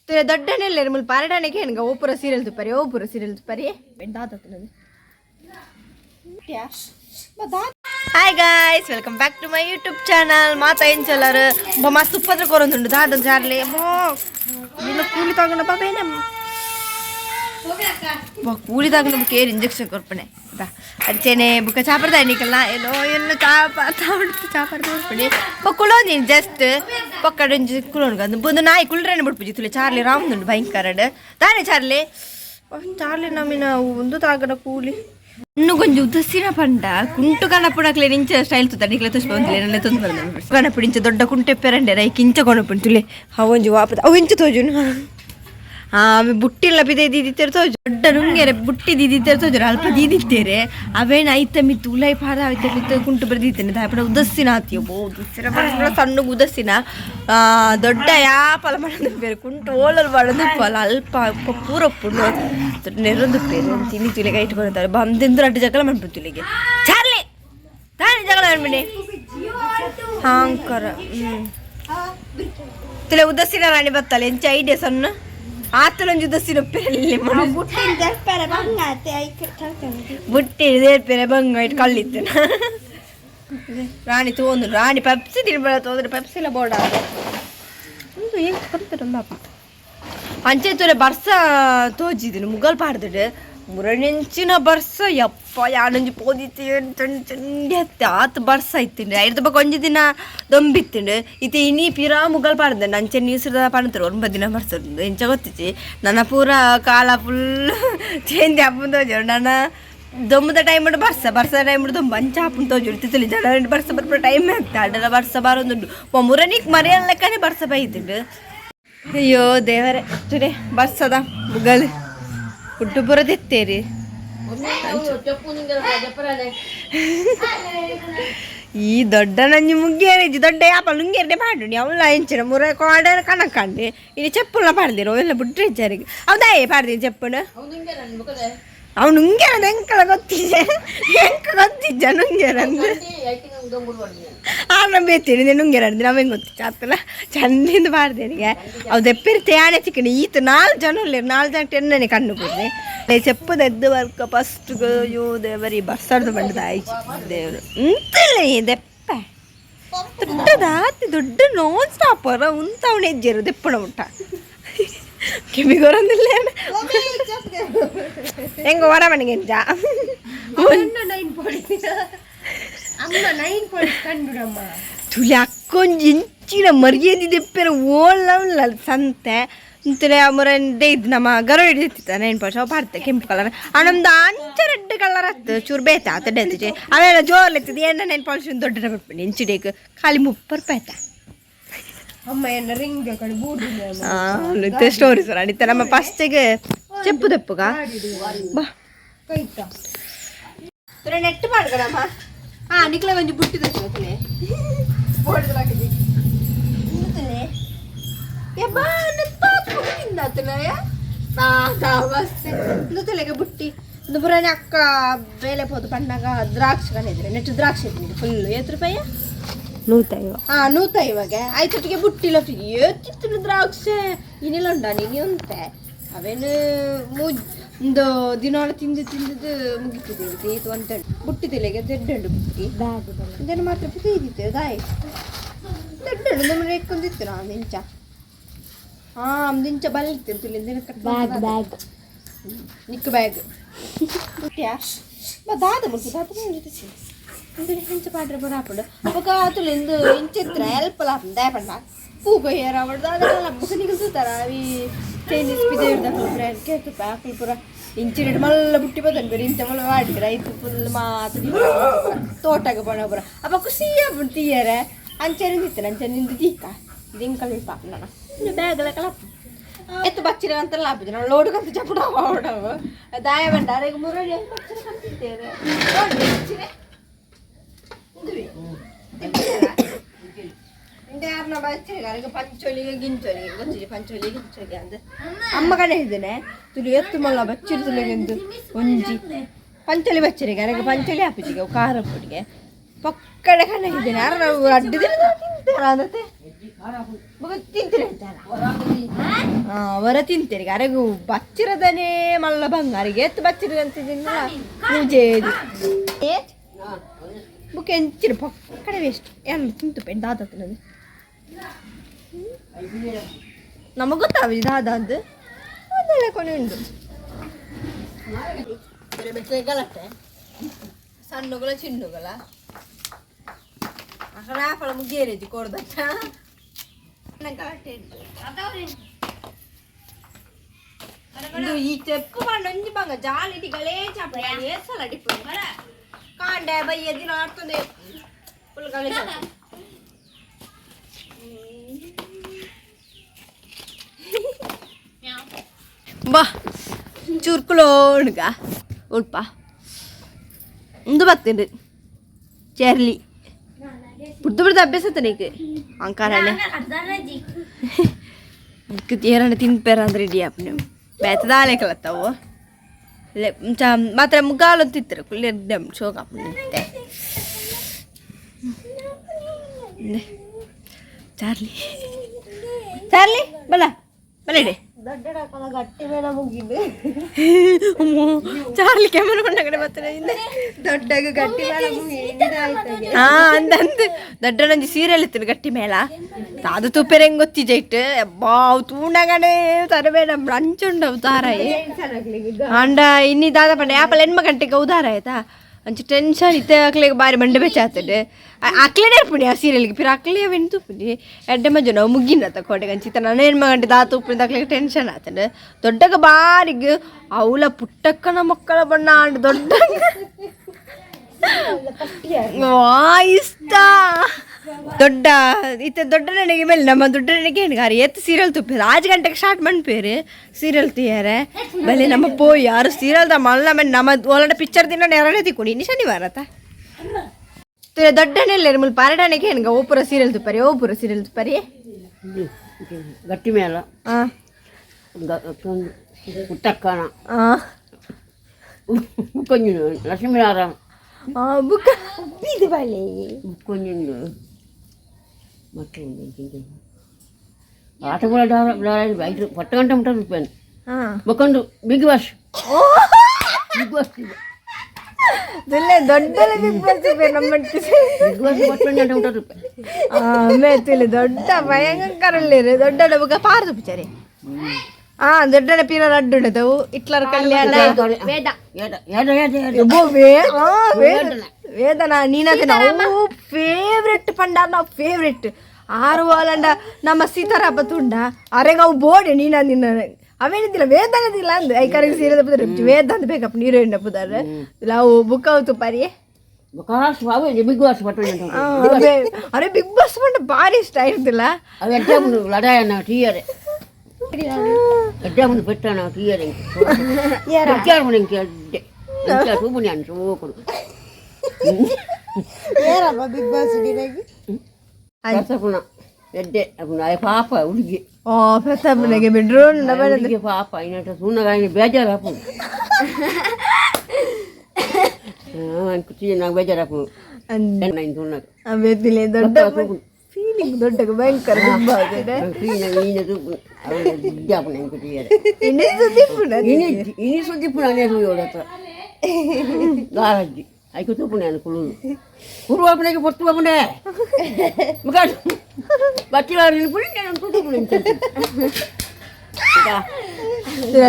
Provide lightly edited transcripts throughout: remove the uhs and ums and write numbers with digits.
तुला दड्डनेले मुल पारडाने घेन ग ओपुरा सीरियल दुपारी hi guys welcome back to my YouTube channel माता ಏನ್ ಚಲರ ಮಸ್ತ್ ಉಪ್ಪದ್ರ ಕೊರೊಂದುಂಡು ದಾದ ಜಾರ್ಲೆ ನಿನ್ನ ಕೂಲಿ ತಗೊಂಡ ಬಾಬೇನ ಕೂಲಿ ತಗೊಂಡ ಕೇರ್ ಇಂಜೆಕ್ಷನ್ ಕೊರ್ಪನೆ ಅಡ್ಚೇನೆ ಬುಕ್ಕ ಚಾಪರ್ದ ನಿಕಲ್ಲ ಏನೋ ಎಲ್ಲ ಚಾಪರ್ದ ಕೊರ್ಪನೆ ಪಕ್ಕುಳೋ ನೀನು ಜಸ್ಟ್ ಪಕ್ಕಡ ಕುಳೋನ್ಗ ಅದು ಬಂದು ನಾಯಿ ಕುಳ್ರೆನೆ ಬಿಡ್ಪುಜಿ ತುಲೆ ಚಾರ್ಲಿ ರಾಮದುಂಡು ಭಯಂಕರಡ್ ತಾನೇ ಚಾರ್ಲಿ ನಮ್ಮಿನ ಒಂದು ತಾಗಡ ಕೂಲಿ ಇನ್ನು ಕೊಂಚ ಉದಸ್ಸಿನ ಪಂಡ ಕುಂಟು ಕಣಪುಡಕ್ಲೆ ನಿಂಚ ಸ್ಟೈಲ್ ತುತ್ತ ನಿಕ್ಲೆ ತುಷ್ಪಂತಲೆ ನಲ್ಲೆ ತೊಂದು ಬರ್ತದೆ ಕಣಪುಡಿಂಚ ದೊಡ್ಡ ಕುಂಟೆ ಪೆರಂಡೆ ರೈ ಕಿಂಚ ಕೊಣಪುಂಡು ತುಲೆ ಅವಂಜು ವಾಪದ ಅವು ಇಂಚ ತೋಜುನು ಆಮೆ ಬುಟ್ಟಿಲ್ಲ ಬಿದೆ ದೀದಿತ್ತೇರು ತೋಜು ದೊಡ್ಡ ನುಂಗೆರೆ ಬುಟ್ಟಿ ದೀದಿತ್ತೇರು ತೋಜರು ಅಲ್ಪ ದೀದಿತ್ತೇರೆ ಅವೇನು ಐತ ಮಿತ್ತು ಉಲೈ ಪಾದ ಆಯ್ತ ಮಿತ್ತು ಕುಂಟು ಬರ್ದಿತ್ತೇನೆ ತಾಯಪಡ ಉದಸ್ಸಿನ ಆತಿಯೋ ಉದಸ್ಸಿನ ಬಡ ಸಣ್ಣ ಉದಸ್ಸಿನ ದೊಡ್ಡ ಯಾಪಲ ಮಾಡೋದು ಬೇರೆ ಕುಂಟು ಓಳಲು ಮಾಡೋದು ಪಲ ಅಲ್ಪ ಪೂರ ಪುಣ್ಣು ನೆರೊಂದು ಬೇರೆ ತಿನ್ನಿ ತುಲೆಗೆ ಇಟ್ಕೊಳ್ತಾರೆ ಬಂದಿಂದ್ರು ಅಡ್ಡು ಜಗಳ ಮಾಡ್ಬಿಟ್ಟು ತುಲೆಗೆ ಚಾರ್ಲಿ ತಾನೇ ಜಗಳ ಮಾಡ್ಬಿಡಿ ಹಾಂಕರ ತುಲೆ ಉದಸ್ಸಿನ ರಾಣಿ ಬತ್ತಲ್ಲ ಎಂಚ ಐಡಿಯಾ ಸಣ್ಣ ಆತಲೊಂದು ಉದಸ್ಸಿನ ಪೆರಲ್ಲಿ ಬುಟ್ಟಿ ದೇರ್ಪೆರೆ ಬಂಗ ಇಟ್ಟು ಕಳ್ಳಿತ್ತು ರಾಣಿ ತೋಂದು ರಾಣಿ ಪೆಪ್ಸಿ ತಿನ್ಬೇಡ ತೋದ್ರೆ ಪೆಪ್ಸಿಲ ಬೋರ್ಡ ಒಂದು ಏನು ಕಲ್ತಿರಲ್ಲಪ್ಪ ಅಂಚೆತ್ತೂರೆ ಬರ್ಸ ತೋಜಿದ್ದೀನಿ ಮುಗಲ್ ಪಾಡ್ದಿಡು ಮುರನೆಂಚಿನ ಬರ್ಸ ಯಪ್ಪ ಯಾನಂಜಿ ಪೋದಿತ್ತು ಚಂಡಿ ಹತ್ತೆ ಆತು ಬರ್ಸ ಇತ್ತಿಂಡು ಐದು ಬಕ್ಕ ಒಂಜಿ ದಿನ ದೊಂಬಿತ್ತಿಂಡು ಇತ್ತೆ ಇನಿ ಪಿರಾ ಮುಗಲ್ ಪಾಡ್ದೆ ಅಂಚೆ ನೀಸಿದ ಪಾಡ್ತಾರೆ 9 ದಿನ ಬರ್ಸೋದು ಎಂಚ ಗೊತ್ತಿಚ್ಚಿ ನನ್ನ ಪೂರ ಕಾಲ ಫುಲ್ ಚೇಂಜ್ ಹಾಪುನ್ ತೋಜರು ನನ್ನ ದೊಂಬದ ಟೈಮ್ ಉಂಟು ಬರ್ಸ ಟೈಮ್ ಉಂಟು ದೊಂಬ ಅಂಚ ಹಾಪುನ್ ತೋಜರು ತಿತ್ತಲಿ ಜನ ಬರ್ಸ ಬರ್ಪ ಟೈಮ್ ಆಗ್ತಾ ಅಡ್ಡಲ ಬರ್ಸ ಬಾರೊಂದುಂಡು ಮುರನಿಗೆ ಮರೆಯಲ್ಲ ಲೆಕ್ಕನೆ ಬರ್ಸ ಬೈತಿಂಡು ಅಯ್ಯೋ ದೇವರೇ ತುಡೆ ಬರ್ಸದ ಮುಗಲ್ ಫುಡ್ಡು ಬರೋದೆತ್ತೇರಿ ಈ ದೊಡ್ಡ ನಂಜಿ ಮುಗ್ಗೇರಿ ದೊಡ್ಡ ಯಾಪ ಲುಂಗೇರಿ ಪಾಡು ಅವಳ ಎಂಚಿನ ಮುರ ಕೋಡ ಕಣಕಂಡು ಇಲ್ಲಿ ಚೆಪ್ಪುಲ್ಲ ಪಾಡ್ದಿರೋ ಅವೆಲ್ಲ ಬಿಟ್ರೆ ಇಚ್ಚಾರಿಗೆ ಹೌದಾಯೇ ಪಾಡ್ದೀನಿ ಚೆಪ್ಪುನ ಅವನು ಉಂಗೆರದ ಎಂಕಲ ಗೊತ್ತಿದ್ದೆ ನುಂಗೆರ ಅಂದ್ರೆ ಆನ ಬೇತೀನಿ ನುಂಗೆರ ಅಂದ್ರೆ ನಾವೇನು ಗೊತ್ತಿತ್ತು ಆತಲ್ಲ ಚಂದಿಂದ ಪಾಡ್ದೇನಿಗೆ ಅವು ದೆಪ್ಪಿರ್ತೆ ಯಾಣೆ ಚಿಕ್ಕಣಿ ಈತ 4 ಜನ 4 ಜನ ಟೆನ್ನನೆ ಕಣ್ಣು ಬಿಡ್ರಿ ಚೆಪ್ಪದೆದ್ದು ವರ್ಕ ಫಸ್ಟ್ ಅಯ್ಯೋ ದೇವರಿ ಬಸ್ಸಾರ್ದು ಬಂಡದ ಆಯ್ತು ದೇವರು ಇಂತಲ್ಲ ದೆಪ್ಪ ದೊಡ್ಡ ನೋನ್ ಸ್ಟಾಪರ ಉಂತವಣ ಹೆಜ್ಜೆರು ದೆಪ್ಪಣ ಮುಟ್ಟ ಕಿವಿಗೊರಂದಿಲ್ಲ ಹೆಂಗ ಹೊರ ಮನೆಗೆ ಎಂಜ ತುಳಿ ಅಕ್ಕೊಂಜಿ ಇಂಚಿನ ಮರ್ಯಾದಿ ದೆಪ್ಪೆರ ಓಲ್ಲ ಸಂತೆ ಇಂತಲೇ ಮುರಂದೇ ಇದು ನಮ್ಮ ಗರೋ ಹಿಡಿದಿತ್ತ 9% ಅವು ಪಾಡ್ತೆ ಕೆಂಪು ಕಲರ್ ನಮ್ದು ಅಂಚ ರೆಡ್ ಕಲರ್ ಹತ್ತು ಚೂರು ಬೇತ ಆತಡೆ ಹತ್ತಿಜೆ ಅವೆಲ್ಲ ಜೋರ್ಲೆತ್ತಿದೆ ಏನ 9% ದೊಡ್ಡ ಬಿಟ್ಬಿಡಿ ಇಂಚಿಡೇಕ್ ಖಾಲಿ 30 ರೂಪಾಯಿ ಆಯ್ತಾ ಅಮ್ಮ ಏನ ರಿಂಗ್ ಬೂಡು ಸ್ಟೋರಿ ಸರ್ ಅಡಿತ ನಮ್ಮ ಫಸ್ಟಿಗೆ ಚೆಪ್ಪು ದೆಪ್ಪುಗ ಬಾ ಕೈತ ತುರೆ ನೆಟ್ ಮಾಡ್ಕಡಮ್ಮ ನಿಕ್ಲೆ ಒಂಜಿ ಬುಟ್ಟಿ ದಚ್ಚಲೆ ಬೋರ್ಡ್ಲಾಕಿದಿ ಇಂತಲೆ ಯಬ್ಬಾ ನತ್ತಾತ್ಕೊಂಡ ತಲಯ ಬಸ್ಸೆ ಇಂತಲೆಗೆ ಬುಟ್ಟಿ ಒಂದು ಬುರಾನೆ ಅಕ್ಕ ಬೇಲೆ ಹೋದು ಪಣ್ಣಾಗ ದ್ರಾಕ್ಷಿ ಕಣಿದ್ರೆ ನೆಟ್ಟು ದ್ರಾಕ್ಷಿ ಇದ್ದೀನಿ ಫುಲ್ 8 ರೂಪಾಯಿ 150 ಆಯ್ತೊಟ್ಟಿಗೆ ಬುಟ್ಟಿಲ್ಲ ಫ್ರೀ ಏತಿತ್ತು ದ್ರಾಕ್ಷೆ ಇನ್ನಿಲ್ಲ ಉಂಡ ನೀನು ಅಂತೆ ಅವೇನು ಒಂದು ದಿನಾಳು ತಿಂದು ಮುಗಿತಿದ್ದೆ ಇದು ಅಂತ ಬುಟ್ಟಿ ತಲೆಗೆ ದೊಡ್ಡ ಬುಟ್ಟಿ ಇದನ್ನು ಮಾತ್ರ ಫ್ರೀ ಇದ್ದಿತ್ತು ದಾಯಿ ದೊಡ್ಡ ನಮ್ಮನೆ ಇಟ್ಕೊಂಡಿತ್ತು ನಾನು ಇಂಚ ಇಂಚ ಬಲ್ಲಿತ್ತು ತುಲಿಂದ ಬ್ಯಾಗ್ ನಿಕ್ಕ ಬ್ಯಾಗ್ ಬುಟ್ಟಿಯಾ ದಾದ ಮುಟ್ಟು ದಾದ ಇಂಚ ಪಾಡ್ರೆ ಬರಾಪಡು ఒక తులిందు ఇంచిత్ర హెల్ప్లా దేపండ పూగయ్యార అవడ దాదల ముసనిగ సుతార అవి చైనీస్ పిదేర్ ద ఫ్రెండ్ కేతు పాకుల్ పుర ఇంచిరెడ్ మల్ల బుట్టి పోతన్ బెరి ఇంత మల్ల వాడి ರೈತ ಫುಲ್ ಮಾತಡಿ ತೋಟಗ ಬಣಬರ ಅಪ ಖುಷಿಯ ಬುಟ್ಟಿಯರ ಅಂಚರಿಂದಿತ್ತ ಅಂಚರಿಂದಿ ತೀಕ ದಿಂಕಲ್ ಪಾಪ ನನ ಬ್ಯಾಗ್ ಲಕಲ ಎತ್ತು ಬಚ್ಚಿರ ಅಂತ ಲಾಪಿದ ನಾನು ಲೋಡ್ ಕಂತ ಚಪಡ ಅವಡವ ದಾಯ ಬಂಡಾರ ಈಗ ಮುರಳಿ ಬಚ್ಚಿರ ಕಂತಿದ್ದೇರೆ ನೋಡಿ ಪಂಚೋಲಿಗೆ ಗಿಂಚೋಲಿಗೆ ಗೊತ್ತಿದೆ ಪಂಚೋಲಿಗೆ ಗಿಂಚೋಲಿ ಅಂತ ಅಮ್ಮ ಕಡೆ ಇದ್ದೇನೆ ತುಳಿ ಎತ್ತು ಮಲ್ಲ ಬಚ್ಚಿರು ತುಳಿಗೆಂದು ಒಂಜಿ ಪಂಚೋಲಿ ಬಚ್ಚರಿಗೆ ನನಗೆ ಪಂಚೋಲಿ ಹಾಪಿಸಿಗೆ ಖಾರ ಪುಡಿಗೆ ಪಕ್ಕಡೆ ಕಣ್ಣಿದ್ದೇನೆ ಯಾರು ನಾವು ಅಡ್ಡಿದ್ರೆ ತಿಂತಾರ ಅದತ್ತೆ ತಿಂತೀರಿ ಅವರ ತಿಂತೀರಿ ಅರೆಗೂ ಬಚ್ಚಿರದನೇ ಮಲ್ಲ ಬಂಗಾರಿಗೆ ಎತ್ತು ಬಚ್ಚಿರ ಅಂತಿದ್ದಿಲ್ಲ ಪೂಜೆದು ಬುಕ್ ಎಂಚಿರ ಪಕ್ಕಡೆ ವೇಸ್ಟ್ ಎಲ್ಲ ತಿಂತು ಪೆಂಡ ದಾದತ್ತನದು ನಮಗೆ ಗೊತ್ತಾವ ದಾದ ಅಂದು ಅದೆಲ್ಲ ಕೊನೆ ಉಂಟು ಗಲಾಟೆ ಸಣ್ಣಗಳ ಚಿಣ್ಣುಗಳ ಅక్కడ ಆಪಳ ಮುಗ್ಗೇರಿದ್ದು ಕೊಡ್ದತ್ತ ಗಲಾಟೆ ಉಂಟು ಈ ಚೆಪ್ಪು ಮಾಡಿ ಒಂಜಿ ಬಂಗ ಜಾಲಿಟಿಗಳೇ ಚಾಪಡ ಏಸಲ ಡಿಪ್ಪು ಕಾಂಡೆ ಬಯ್ಯ ದಿನ ಆಡ್ತದೆ ಫುಲ್ ಗಳೆ ಬಾ ಚೂರ್ಕುಲೋಣ್ಗ ಉಳ್ಪ ಒಂದು ಬರ್ತೀನಿ ಚೇರ್ಲಿ ಬಿಡ್ದು ಅಭ್ಯಾಸ ತನಕ ಅಂಕಾರಣ್ಣ ಏರಣ್ಣ ತಿನ್ಪೇರ ಅಂದ್ರೆ ರೆಡಿ ಅಪ್ಪ ಬೇತದಾಲೆ ಕಲತ್ತವು ಮಾತ್ರ ಮುಗ್ಗಾಲು ತಿತ್ತರ ಕುಲ್ಲಿ ಶೋಕಪ್ಪ ನಿಂತೆ ಚಾರ್ಲಿ ಚಾರ್ಲಿ ಬಲ ಬಲಡೆ ಗಟ್ಟಿ ಮೇಲೆ ಮುಗಿದು ಚಾರ್ಲಿ ಕೆಮ್ಮನ ಕೊಂಡ ಕಡೆ ಬರ್ತಾರೆ ದೊಡ್ಡಗ ಗಟ್ಟಿ ಮೇಲೆ ಹಾ ಅಂದಂದು ದೊಡ್ಡ ನಂಜಿ ಸೀರಿಯಲ್ ಇತ್ತು ಗಟ್ಟಿ ಮೇಲ ಅದು ತುಪ್ಪೆರೆ ಹೆಂಗೆ ಗೊತ್ತಿಜ ಇಟ್ಟು ಬಾವು ತೂಂಡಗಡೆ ತರಬೇಡ ಅಂಚುಂಡವು ತಾರಾಯಿ ಅಂಡ ಇನ್ನಿ ದಾದ ಪಂಡ ಯಾಪಲ್ ಹೆಣ್ಮ ಗಂಟೆಗೆ ಉದಾರ ಆಯ್ತಾ ಅಂಚು ಟೆನ್ಷನ್ ಇತ್ತೆ ಅಕ್ಲೆಗೆ ಬಾರಿ ಮಂಡೆ ಬೆಚ್ಚಾತದೆ ಅಕ್ಲೇನೇ ಪುಣಿ ಆ ಸೀರಿಯಲ್ಗೆ ಪಿರ ಅಕ್ಲೇ ವೆಂತು ಪುಣಿ ಎಡ್ಡೆ ಮಜ್ಜು ನಾವು ಮುಗ್ಗಿನ ಕೋಟೆಗೆ ಅಂಚಿತ ನನ್ನ ಹೆಣ್ಮ ಗಂಟೆ ದಾತು ಉಪ್ಪಿನ ಅಕ್ಲೆಗೆ ಟೆನ್ಷನ್ ಆತದೆ ದೊಡ್ಡಗ ಬಾರಿಗೆ ಅವಳ ಪುಟ್ಟಕ್ಕನ ಮಕ್ಕಳ ಬಣ್ಣ ಆಂಡ್ ದೊಡ್ಡ ಇಷ್ಟ ದೊಡ್ಡ ಇತ್ತೆ ದೊಡ್ಡ ನನಗೆ ಮೇಲೆ ನಮ್ಮ ದೊಡ್ಡ ನನಗೆ ಹೆಣ್ಗಾರ ಎತ್ತು ಸೀರಿಯಲ್ ತುಪ್ಪ 5 ಗಂಟೆಗೆ ಸ್ಟಾರ್ಟ್ ಮಾಡ್ಪೇರು ಸೀರಿಯಲ್ ತೀಯಾರೆ ಬಲೆ ನಮ್ಮ ಪೋಯಿ ಯಾರು ಸೀರಿಯಲ್ದ ಮಲ್ಲ ಮೇಲೆ ನಮ್ಮ ಒಳಗಡೆ ಪಿಕ್ಚರ್ ದಿನ ಎರಡೇ ತಿಕ್ಕೊಂಡು ಇನ್ನು ಶನಿವಾರ ದೊಡ್ಡನೆಲ್ಲ ಮುಲ್ ಪಾರಡಾನೆಗೆ ಹೆಣ್ಗ ಓಪುರ ಸೀರಿಯಲ್ ತುಪ್ಪರಿ ಓಪುರ ಸೀರಿಯಲ್ ತುಪ್ಪರಿ ಗಟ್ಟಿ ಮೇಲ ಪುಟ್ಟಕ್ಕನ ಕೊಂಜು ಲಕ್ಷ್ಮೀನಾರಾಯಣ ಬುಕ್ಕ ಇದು ಬಳೆ ಕೊಂಜು ಮತ್ತೆ ಆಟ ಕೂಡ ಪಟ್ಟ ಗಂಟೆ ಮುಟ್ಟ ರೂಪಾಯಿ ಬಕ್ಕೊಂಡು ಬಿಗ್ ಬಾಸ್ ಬಿಗ್ ಬಾಸ್ ದೊಡ್ಡ ಬಿಗ್ ಬಾಸ್ ನಮ್ಮ ಬಿಗ್ ಬಾಸ್ ಪಟ್ಟ ಗಂಟೆ ಮುಟ್ಟ ರೂಪಾಯಿ ಮೇತಿಲಿ ದೊಡ್ಡ ಭಯಂಕರ ದೊಡ್ಡ ಬುಕ್ಕ ಪಾರ್ದು ಪಿಚಾರಿ ದೊಡ್ಡನ ಪೀರ ಅಡ್ಡುಂಡದವು ಇಟ್ಲರ ಕಲ್ಯಾಣ ವೇದನ ನೀನದ ನಾವು ಫೇವ್ರೆಟ್ ಪಂಡ ನಾವು ಫೇವ್ರೆಟ್ 6 ವಾಲಂಡ ನಮ್ಮ ಸೀತಾರಾಪ ತುಂಡ ಅರೆಗ ಅವು ಬೋಡೆ ನೀನ ನಿನ್ನ ಅವೇನಿದ್ದಿಲ್ಲ ವೇದನದಿಲ್ಲ ಅಂದ್ ಐಕಾರಿಗೆ ಸೀರೆದ ಪುದರ್ ವೇದ ಅಂತ ಬೇಕಪ್ಪ ನೀರು ಎಂಡ ಪುದರ್ ಇಲ್ಲ ಅವು ಬುಕ್ ಅವತ್ತು ಪಾರಿ ಬಿಗ್ ಬಾಸ್ ಅರೆ ಬಿಗ್ ಬಾಸ್ ಪಂಡ ಭಾರಿ ಇಷ್ಟ ಆಯ್ತಿಲ್ಲ ಲಡಾಯನ್ನ ಟೀಯರೆ ಎಡ್ಡೆ ಮುಂದೆ పెట్టాను టీయరే ఎక్కారు మన ఇంకెడ్డే ఇంకా చూపుని అని చూపుడు ఏరమ్మ బిగ్ బాస్ గినగి అసకున ఎడ్డే అప్పుడు ఆ పాప ఉడిగి ప్రతాపనಗೆ ಬೆಡ್ರೂಮ್ ನಬನಗೆ ಪಾಪ ಇನ್ನಟ ಸುಣ್ಣಗಾಯಿನ ಬೇಜಾರಪ್ಪು ಅನ್ಕುತಿ ನಾ ಬೇಜಾರಪ್ಪು ನೈನ್ ಸುಣ್ಣಗ ಅವೆದಿಲೆ ದೊಡ್ಡ ಫೀಲಿಂಗ್ ದೊಡ್ಡಗ ಭಯಂಕರ ತುಂಬ ಆಗಿದೆ ini sudah punya nih tuh udah tuh garaj aku tuh punya nih kulu kuru apa nih foto apa nih bukan bacaan ini punya kan tuh punya kita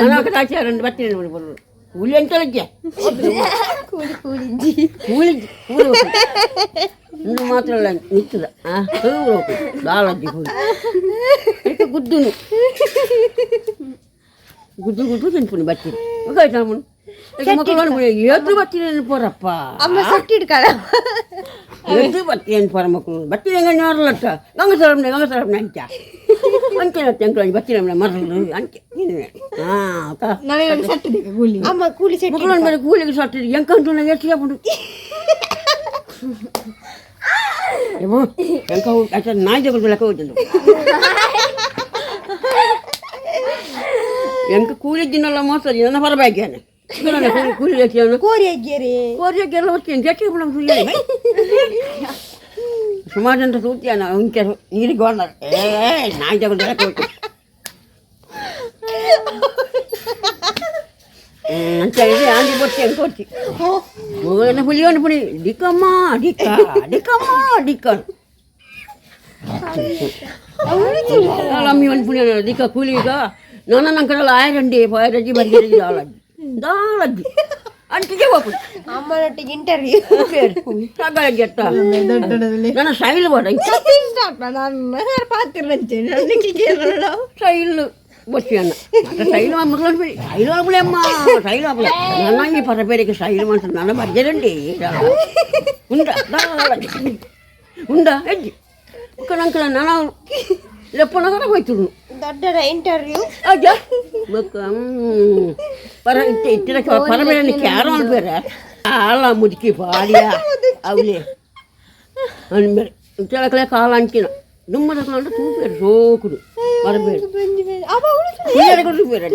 anak kita ajaran bacaan ini punya kuli entar aja kuli ini masalah itu lah tuh garaj kuli itu gudu gudu kan punya bacaan oke teman makanan punya itu bacaan porapa amma sakit kala itu bacaan para makhluk bacaan yang nyarla ta nggak salam nanti anke nanti yang keluar bacaan yang marlu anke ini oke nawe sakit deh kuli amma kuli sakit makanan mana kuli sakit yang kan tuh nanya siapa tuh ya bu yang kau aja naik jago belakang itu yang ke kulit jenala masa jenala para bagian jenala kulit jenala korea gere waktu yang jadi belum sulit ಸುಮಾರು ಜನ ಸೂತಿಯಾನ ಹುಂಚೆ ನೀರಿಗೆ ಹೋದ ನಾಯಿ ತಗೊಂಡು ಅಂತ ಹೇಳಿ aunty ಬರ್ತಿ ಅಂತ ಕೊಡ್ತಿ ಮಗನ ಪುಳಿಯೋನು ಪುಳಿ ಡಿಕ್ಕಮ್ಮ ಡಿಕ್ಕ ಡಿಕ್ಕಮ್ಮ ಡಿಕ್ಕ ಅಮ್ಮಿ ಒಂದು ಪುಳಿ ಡಿಕ್ಕ ಕೂಲಿಗ ನನ್ನ ಕಡೆಲ್ಲ ಆಯರಂಡಿ ಪಾಯರಜ್ಜಿ ಬರ್ಗಿ ದಾಳಜ್ಜಿ ದಾಳಜ್ಜಿ ಅಂಟಿಗೆ ಹೋಗ್ಬಿಡಿ ಅಮ್ಮನೊಟ್ಟಿಗೆ ಇಂಟರ್ವ್ಯೂ ಸಾಕಾಗಿ ಅತ್ತ ನನ್ನ ಸ್ಟೈಲ್ ಬೇಡ ನಾನು ಪಾತಿರಂತೆ ಸ್ಟೈಲ್ ಬಸ್ಸಿಯನ್ನ ಸ್ಟೈಲ್ ಮಕ್ಕಳು ಬಿಡಿ ಸ್ಟೈಲ್ ಆಗ್ಬಿಡಿ ಅಮ್ಮ ಸ್ಟೈಲ್ ಆಗ್ಬಿಡ ನನ್ನ ಈ ಪರಪೇರಿಗೆ ಸ್ಟೈಲ್ ಮಾಡ್ತಾರೆ ನನ್ನ ಬರ್ಜರಂಡಿ ಉಂಡ ಉಂಡ ಹೆಜ್ಜೆ ಅಂಕಲ ನಾನು ಲೆಪ್ಪನಗರ ಹೋಯ್ತು ದೊಡ್ಡ ಇಂಟರ್ವ್ಯೂ ಅಜ್ಜ ಮಕ್ಕ ಪರ ಇಟ್ಟಿನ ಪರಬೇರೆ ಕ್ಯಾರೋ ಅನ್ಬೇರೆ ಆಳ ಮುದುಕಿ ಬಾಡಿಯ ಅವನೇ ಅನ್ಬೇರೆ ಕೆಳಕಲೆ ಕಾಲ ಅಂಚಿನ ದುಮ್ಮದ ಕಂಡು ತೂಪೇರು ಸೋಕುದು ಬರಬೇಡ ಬೇರೆ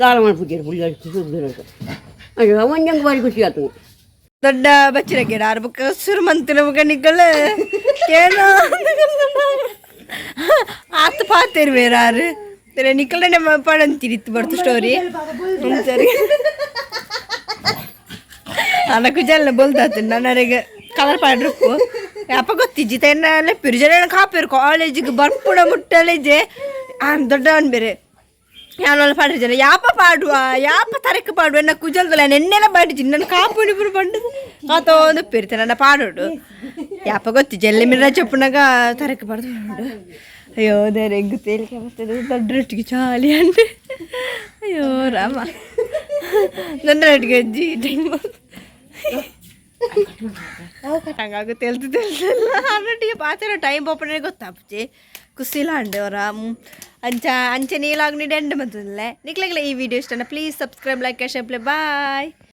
ದಾಳ ಮಾಡ್ಬಿಟ್ಟಿರು ಪುಳ್ಳಿ ಅಯ್ಯೋ ಅವಂಜಂಗೆ ಬಾರಿ ಖುಷಿ ಆಯ್ತು ದೊಡ್ಡ ಬಚ್ಚಿರ ಗಿಡ ಆರ್ಬೇಕು ಸುರು ಮಂತಿನ ಗಣಿಗಳು ಏನೋ ಆತ ಪಾತೇರು ಬೇರೆ ಆರು तेरे निकलने में पढ़न तिरित बर्त स्टोरी सरी अना कुछ बोलता थे ನನಗೆ ಕಲರ್ ಪಾಡ್ರಪ್ಪು ಯಾಪ ಗೊತ್ತಿಜ್ಜಿತ ಎನ್ನ ಪಿರ್ಜನ ಕಾಪೇರು ಕಾಲೇಜಿಗೆ ಬರ್ಪುಡ ಮುಟ್ಟಲಿಜೆ ದೊಡ್ಡವನ್ ಬೇರೆ ಯಾವಲ್ಲ ಪಾಡಿರ್ಜನ ಯಾಪ ಪಾಡುವ ಯಾಪ ತರಕ್ಕೆ ಪಾಡುವ ಎನ್ನ ಕುಜಲ್ದಲ್ಲ ನೆನ್ನೆಲ್ಲ ಪಾಡಿಜಿ ನನ್ನ ಕಾಪುಡಿ ಪುರು ಪಂಡು ಕಾತೋಂದು ಪಿರ್ತೆ ನನ್ನ ಪಾಡೋಡು ಯಾಪ ಗೊತ್ತಿಜ್ಜಿ ಎಲ್ಲ ಮಿರ ಚಪ್ಪನಾಗ ತರಕ್ಕೆ ಪಾಡ್ದು ಅಯ್ಯೋ ದೇವ್ರೆ ಹೆಂಗೆ ತೇಲಿಕೆ ಬರ್ತದೆ ದೊಡ್ಡರೊಟ್ಟಿಗೆ ಚಾಲಿ ಅಂಡೆ ಅಯ್ಯೋ ರಾಮ ದೊಡ್ಡರೊಟ್ಟಿಗೆ ಅಜ್ಜಿ ಟೈಮ್ ಹಂಗಾಗುತ್ತೆ ಹೇಳ್ತಿದ್ದೆಲ್ಲ ಅನ್ನೊಟ್ಟಿಗೆ ಪಾತ್ರ ಟೈಮ್ ಪಾಪನೇ ಗೊತ್ತಾಪಚ್ಚಿ ಕುಸ್ಸಿಲ್ಲ ಅಂಡೆ ಅವರ ಅಂಚೆ ನೀಲಾಗ್ನಿಡೆ ಎಂಡೆ ಬಂತದಲ್ಲೇ ನಿಕ್ಲಾಗಲೇ ಈ ವಿಡಿಯೋ ಇಷ್ಟನ please subscribe like share play bye.